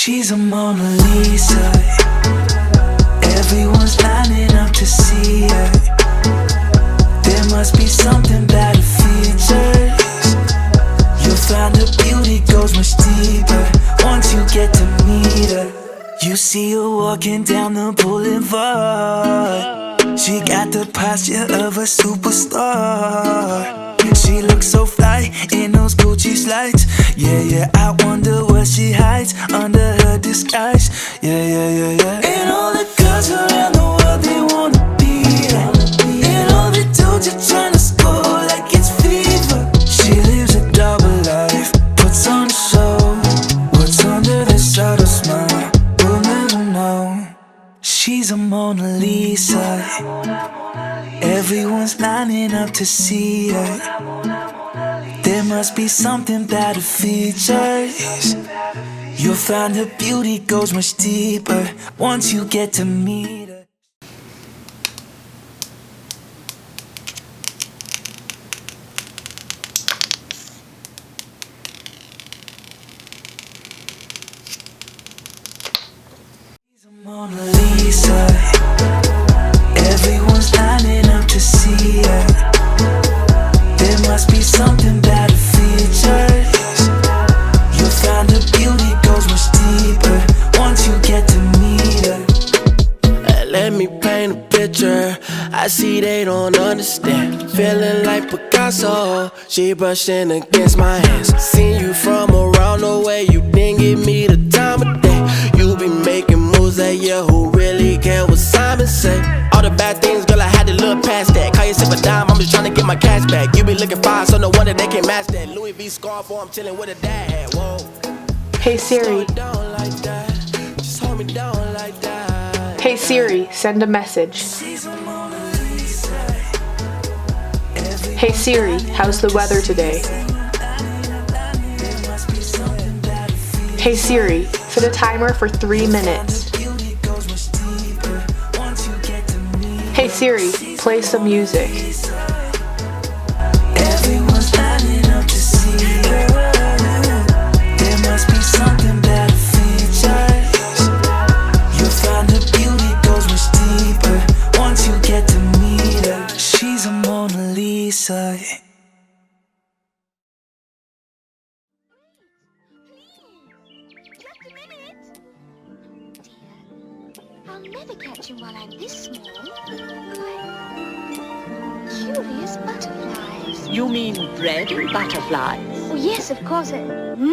She's a Mona Lisa. Everyone's lining up to see her. There must be something about her features. You'll find her beauty goes much deeper once you get to meet her. You see her walking down the boulevard. She got the posture of a superstar. She looks so fly in those Gucci slides. Yeah, I wonder what she hides under her disguise. Yeah. And all the girls around the world, they wanna be her. And all the dudes are trying to score like it's fever. She lives a double life, puts on a show. What's under the subtle smile, we'll never know. She's a Mona Lisa. Everyone's lining up to see her. There must be something about her features. You'll find her beauty goes much deeper once you get to meet her. She's a Mona Lisa. Everyone's lining up to see her. There must be something about her features. You'll find her beauty goes much deeper once you get to meet her. Let me paint a picture. I see they don't understand. Feeling like Picasso. She brushing against my hands. Seen you from around the way. You didn't give me the time of day. You be making moves that year. Who really care what Simon say? All the bad things, girl, I had to look past that. Call yourself a dime, I'm just trying to get my cash back. You be looking fine, so no wonder they can't match that. Louis V scarf, or I'm chilling with a dad. Whoa. Hey Siri. Just hold me down like that. Hey Siri, send a message. Hey Siri, how's the weather today? Hey Siri, set a timer for 3 minutes. Hey Siri, play some music. Everyone's lining up to see her. There must be something about her features. You'll find her beauty goes much deeper once you get to meet her. She's a Mona Lisa. I'll never catch him while I'm this small. Curious butterflies. You mean bread and butterflies? Oh, yes, of course. Hmm?